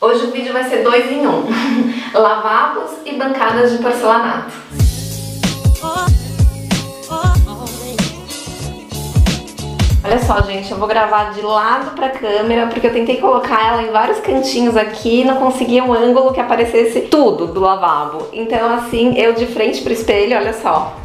Hoje o vídeo vai ser 2 em 1. Lavabos e bancadas de porcelanato. Olha só, gente, eu vou gravar de lado pra câmera, porque eu tentei colocar ela em vários cantinhos aqui e não conseguia um ângulo que aparecesse tudo do lavabo. Então assim, eu de frente pro espelho, olha só.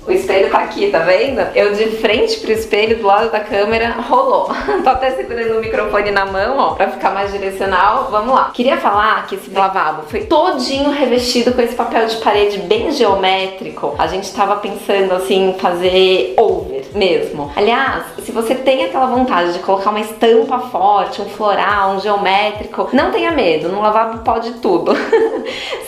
O espelho tá aqui, tá vendo? Eu de frente pro espelho, do lado da câmera, rolou. Tô até segurando o microfone na mão, ó, pra ficar mais direcional. Vamos lá. Queria falar que esse lavabo foi todinho revestido com esse papel de parede bem geométrico. A gente tava pensando, assim, em fazer over mesmo. Aliás, se você tem aquela vontade de colocar uma estampa forte, um floral, um geométrico, não tenha medo, no lavabo pode tudo.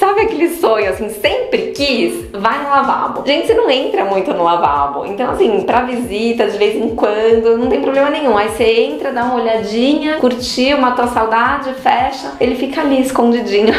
Sabe aquele sonho, assim, sempre quis? Vai no lavabo. Gente, você não entra muito no lavabo, então assim, pra visita de vez em quando, não tem problema nenhum. Aí você entra, dá uma olhadinha, curtiu, matou a saudade, fecha, ele fica ali escondidinho.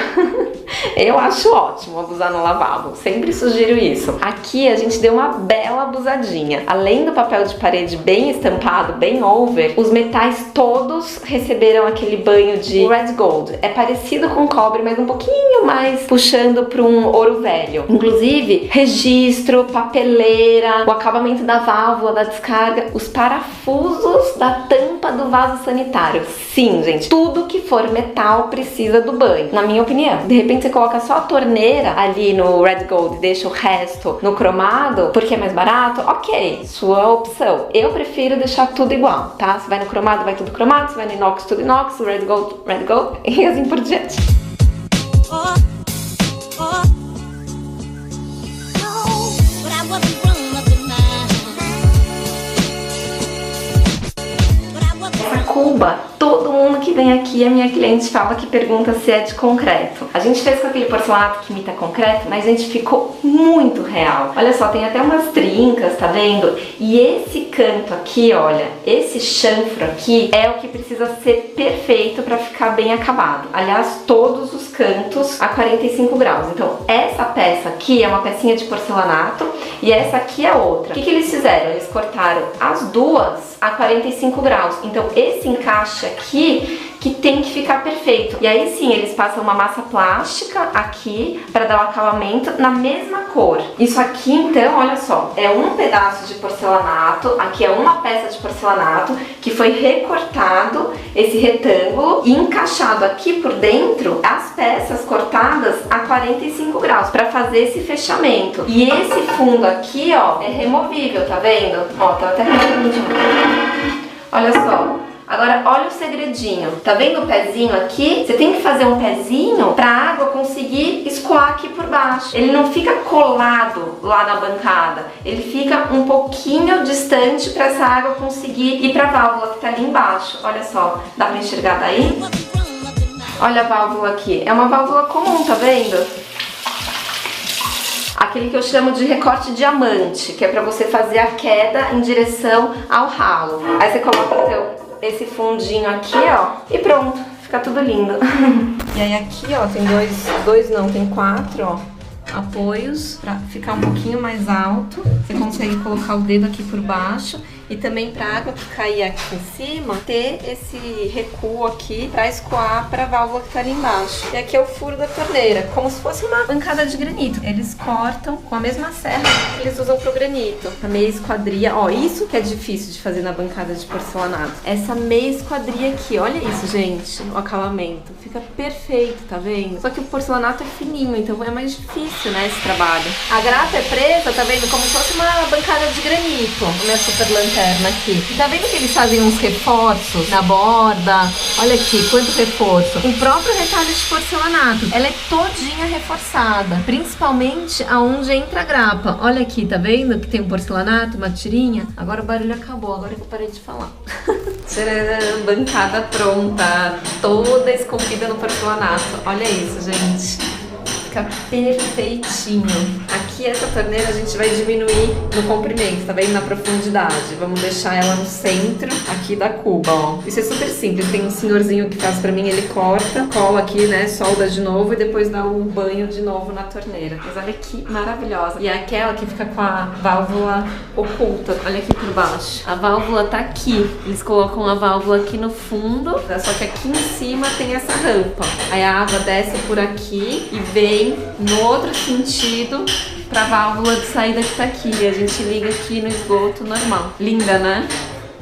Eu acho ótimo abusar no lavabo, sempre sugiro isso. Aqui a gente deu uma bela abusadinha. Além do papel de parede bem estampado, bem over, os metais todos receberam aquele banho de red gold. É parecido com cobre, mas um pouquinho mais puxando para um ouro velho. Inclusive, registro, papeleira, o acabamento da válvula da descarga, os parafusos da tampa do vaso sanitário. Sim, gente, tudo que for metal precisa do banho, na minha opinião. De repente você coloca só a torneira ali no red gold e deixa o resto no cromado, porque é mais barato, ok, sua opção. Eu prefiro deixar tudo igual, tá? Se vai no cromado, vai tudo cromado, se vai no inox, tudo inox, red gold, e assim por diante. Cuba, todo mundo que vem aqui, a minha cliente fala que pergunta se é de concreto. A gente fez com aquele porcelanato que imita concreto, mas a gente ficou muito real. Olha só, tem até umas trincas, tá vendo? E esse canto aqui, olha, esse chanfro aqui é o que precisa ser perfeito para ficar bem acabado. Aliás, todos os cantos a 45 graus. Então, essa peça aqui é uma pecinha de porcelanato e essa aqui é outra. O que eles fizeram? Eles cortaram as duas a 45 graus. Então, esse encaixe aqui que tem que ficar perfeito. E aí sim, eles passam uma massa plástica aqui para dar o acabamento na mesma cor. Isso aqui, então, olha só, é um pedaço de porcelanato, aqui é uma peça de porcelanato que foi recortado, esse retângulo, e encaixado aqui por dentro as peças cortadas a 45 graus para fazer esse fechamento. E esse fundo aqui, ó, é removível, tá vendo? Ó, tá até removível. Olha só. Agora, olha o segredinho. Tá vendo o pezinho aqui? Você tem que fazer um pezinho pra água conseguir escoar aqui por baixo. Ele não fica colado lá na bancada. Ele fica um pouquinho distante pra essa água conseguir ir pra válvula que tá ali embaixo. Olha só, dá pra enxergar daí? Olha a válvula aqui. É uma válvula comum, tá vendo? Aquele que eu chamo de recorte diamante, que é pra você fazer a queda em direção ao ralo. Aí você coloca então esse fundinho aqui, ó, e pronto, fica tudo lindo. E aí aqui, ó, tem tem 4, ó, apoios pra ficar um pouquinho mais alto. Você consegue colocar o dedo aqui por baixo. E também pra água que cair aqui em cima, ter esse recuo aqui pra escoar pra válvula que tá ali embaixo. E aqui é o furo da torneira, como se fosse uma bancada de granito. Eles cortam com a mesma serra que eles usam pro granito. A meia esquadria, ó, isso que é difícil de fazer na bancada de porcelanato. Essa meia esquadria aqui, olha isso, gente, o acabamento. Fica perfeito, tá vendo? Só que o porcelanato é fininho, então é mais difícil, né, esse trabalho. A grata é presa, tá vendo? Como se fosse uma bancada de granito. A minha super lanterna aqui. E tá vendo que eles fazem uns reforços na borda? Olha aqui, quanto reforço. O próprio retalho de porcelanato, ela é todinha reforçada, principalmente aonde entra a grapa. Olha aqui, tá vendo que tem um porcelanato, uma tirinha? Agora o barulho acabou, agora que eu parei de falar. Tcharam, bancada pronta, toda esculpida no porcelanato. Olha isso, gente. fica perfeitinho. Aqui essa torneira a gente vai diminuir no comprimento, tá vendo? Na profundidade. Vamos deixar ela no centro aqui da cuba, ó. Isso é super simples. Tem um senhorzinho que faz pra mim, ele corta, cola aqui, né? Solda de novo e depois dá um banho de novo na torneira. Mas olha que maravilhosa. E é aquela que fica com a válvula oculta. Olha aqui por baixo. A válvula tá aqui. Eles colocam a válvula aqui no fundo, só que aqui em cima tem essa rampa. Aí a água desce por aqui e vem no outro sentido pra válvula de saída que tá aqui. E a gente liga aqui no esgoto normal. Linda, né?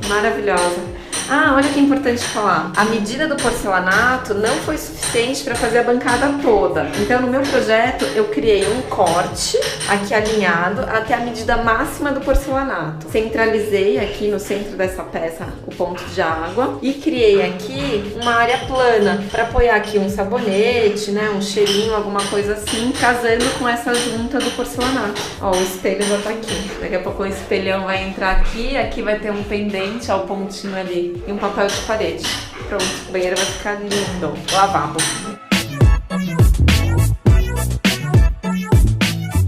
Maravilhosa. Ah, olha que importante falar. A medida do porcelanato não foi suficiente para fazer a bancada toda. Então, no meu projeto, eu criei um corte aqui alinhado até a medida máxima do porcelanato. Centralizei aqui no centro dessa peça o ponto de água e criei aqui uma área plana para apoiar aqui um sabonete, né, um cheirinho, alguma coisa assim, casando com essa junta do porcelanato. Ó, o espelho já tá aqui. Daqui a pouco o espelhão vai entrar aqui vai ter um pendente, ó, o pontinho ali. E um papel de parede. Pronto, o banheiro vai ficar lindo. Lavabo.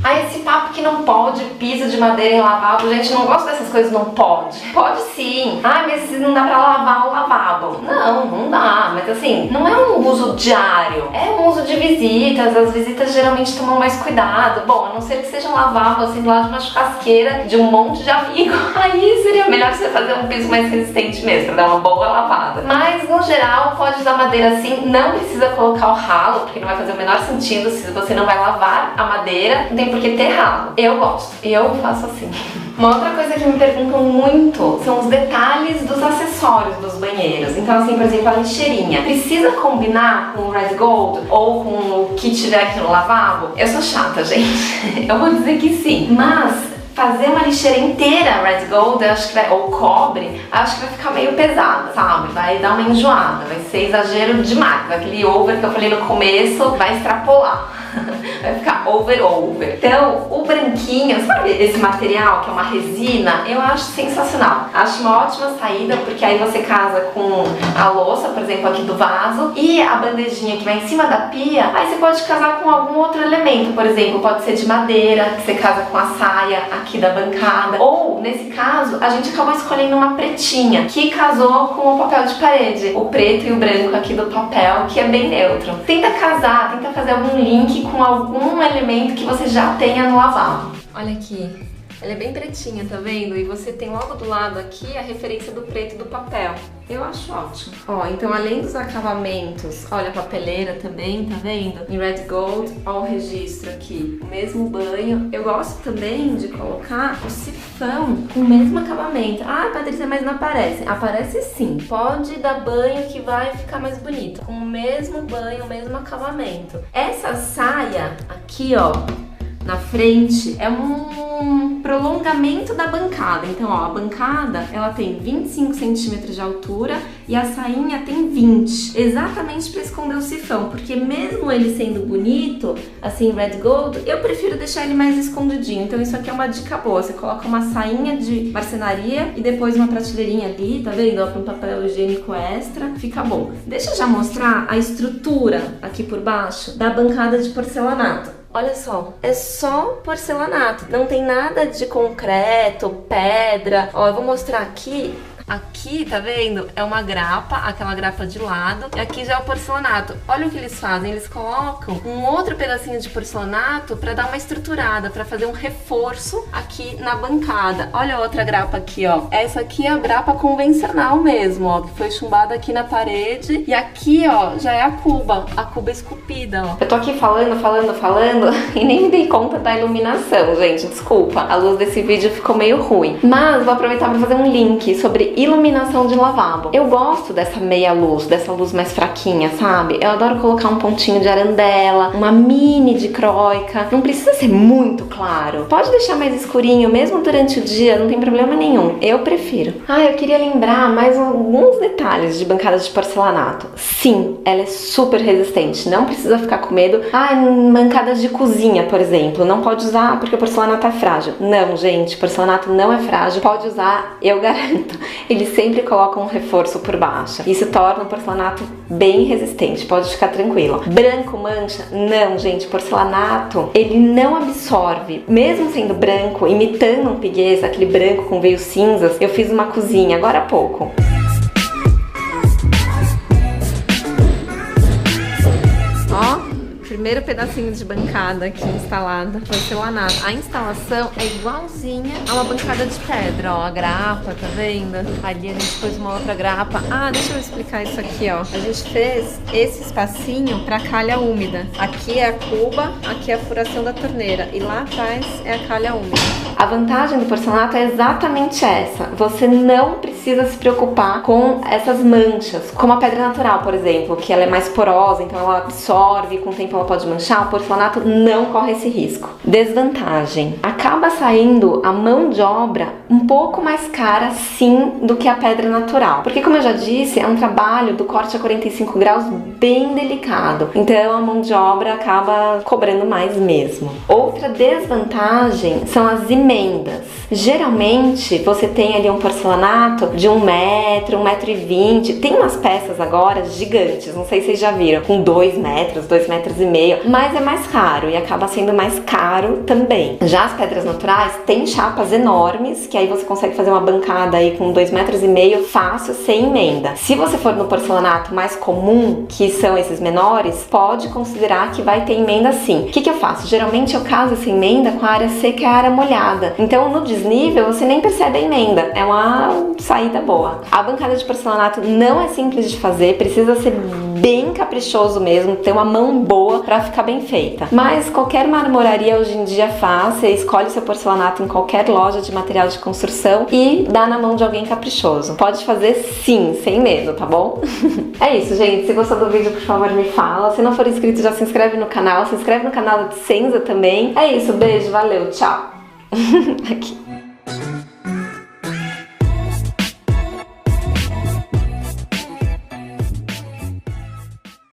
Ah, esse papo que não pode, piso de madeira em lavabo. Gente, não gosto dessas coisas, não pode. Pode sim. Ah, mas não dá pra lavar o lavabo. Não, não dá. Mas assim, não é um uso diário. É um uso de visitas. As visitas geralmente tomam mais cuidado. Bom, a não ser que seja um lavabo assim lá de uma churrasqueira de um monte de amigo. Aí seria melhor você fazer um piso mais resistente mesmo, pra dar uma boa lavada. Mas no geral, pode usar madeira assim. Não precisa colocar o ralo, porque não vai fazer o menor sentido se você não vai lavar a madeira. Não tem porque ter ralo. Eu gosto. Eu faço assim. Uma outra coisa que me perguntam muito são os detalhes dos acessórios dos banheiros. Então assim, por exemplo, a lixeirinha. Precisa combinar com o Red Gold ou com o que tiver aqui no lavabo? Eu sou chata, gente. Eu vou dizer que sim. Mas fazer uma lixeira inteira Red Gold, eu acho que vai, ou cobre, acho que vai ficar meio pesada, sabe? Vai dar uma enjoada, vai ser exagero demais. Aquele over que eu falei no começo vai extrapolar. Vai ficar over. Então, o branquinho, sabe esse material que é uma resina? Eu acho sensacional. Acho uma ótima saída, porque aí você casa com a louça, por exemplo, aqui do vaso, e a bandejinha que vai em cima da pia, aí você pode casar com algum outro elemento, por exemplo, pode ser de madeira, que você casa com a saia aqui da bancada, ou, nesse caso, a gente acabou escolhendo uma pretinha, que casou com o papel de parede, o preto e o branco aqui do papel, que é bem neutro. Tenta casar, tenta fazer algum link com algum elemento que você já tenha no lavabo. Olha aqui, ela é bem pretinha, tá vendo? E você tem logo do lado aqui a referência do preto do papel. Eu acho ótimo. Ó, então além dos acabamentos, olha a papeleira também, tá vendo? Em Red Gold, ó o registro aqui, o mesmo banho. Eu gosto também de colocar o sifão com o mesmo acabamento. Ah, Patrícia, mas não aparece. Aparece sim. Pode dar banho que vai ficar mais bonito. Com o mesmo banho, o mesmo acabamento. Essa saia aqui, ó, na frente, é um prolongamento da bancada. Então, ó, a bancada, ela tem 25 centímetros de altura e a sainha tem 20. Exatamente para esconder o sifão, porque mesmo ele sendo bonito, assim, Red Gold, eu prefiro deixar ele mais escondidinho. Então, isso aqui é uma dica boa. Você coloca uma sainha de marcenaria e depois uma prateleirinha ali, tá vendo? Ó, para um papel higiênico extra, fica bom. Deixa eu já mostrar a estrutura aqui por baixo da bancada de porcelanato. Olha só, é só porcelanato, não tem nada de concreto, pedra. Ó, eu vou mostrar aqui. Aqui, tá vendo? É uma grapa, aquela grapa de lado, e aqui já é o porcelanato. Olha o que eles fazem, eles colocam um outro pedacinho de porcelanato pra dar uma estruturada, pra fazer um reforço aqui na bancada. Olha a outra grapa aqui, ó. Essa aqui é a grapa convencional mesmo, ó, que foi chumbada aqui na parede. E aqui, ó, já é a cuba esculpida, ó. Eu tô aqui falando e nem me dei conta da iluminação, gente, desculpa. A luz desse vídeo ficou meio ruim. Mas vou aproveitar pra fazer um link sobre iluminação de lavabo. Eu gosto dessa meia luz, dessa luz mais fraquinha, sabe? Eu adoro colocar um pontinho de arandela, uma mini de croica. Não precisa ser muito claro. Pode deixar mais escurinho, mesmo durante o dia, não tem problema nenhum. Eu prefiro. Ah, eu queria lembrar mais alguns detalhes de bancada de porcelanato. Sim, ela é super resistente. Não precisa ficar com medo. Ah, bancadas de cozinha, por exemplo. Não pode usar porque o porcelanato é frágil. Não, gente, porcelanato não é frágil. Pode usar, eu garanto. eles sempre colocam um reforço por baixo. Isso torna o porcelanato bem resistente, pode ficar tranquilo. Branco mancha? Não, gente, porcelanato, ele não absorve. Mesmo sendo branco, imitando um piguês, aquele branco com veios cinzas, eu fiz uma cozinha agora há pouco. Ó, primeiro pedacinho de bancada aqui instalada, porcelanato. A instalação é igualzinha a uma bancada de pedra, ó, a grapa, tá vendo? Ali a gente pôs uma outra grapa. Ah, deixa eu explicar isso aqui, ó. A gente fez esse espacinho pra calha úmida. Aqui é a cuba, aqui é a furação da torneira e lá atrás é a calha úmida. A vantagem do porcelanato é exatamente essa. Você não precisa se preocupar com essas manchas, como a pedra natural, por exemplo, que ela é mais porosa, então ela absorve, com o tempo ela pode manchar. O porcelanato não corre esse risco. Desvantagem: acaba saindo a mão de obra um pouco mais cara, sim, do que a pedra natural, porque, como eu já disse, é um trabalho do corte a 45 graus bem delicado, então a mão de obra acaba cobrando mais mesmo. Outra desvantagem são as emendas. Geralmente você tem ali um porcelanato de 1 metro, 1,20 m. Tem umas peças agora gigantes, não sei se vocês já viram, com 2 metros, 2,5 metros, mas é mais raro e acaba sendo mais caro também. Já as pedras naturais têm chapas enormes, que aí você consegue fazer uma bancada aí com 2,5 metros fácil, sem emenda. Se você for no porcelanato mais comum, que são esses menores, pode considerar que vai ter emenda sim. O que eu faço? Geralmente eu caso essa emenda com a área seca e a área molhada. Então no desnível você nem percebe a emenda, é uma saída boa. A bancada de porcelanato não é simples de fazer, precisa ser bem caprichoso mesmo, ter uma mão boa pra ficar bem feita. Mas qualquer marmoraria hoje em dia faz, você escolhe seu porcelanato em qualquer loja de material de construção e dá na mão de alguém caprichoso. Pode fazer sim, sem medo, tá bom? É isso, gente. Se gostou do vídeo, por favor, me fala. Se não for inscrito, já se inscreve no canal. Se inscreve no canal da Dicenza também. É isso, beijo, valeu, tchau. Aqui.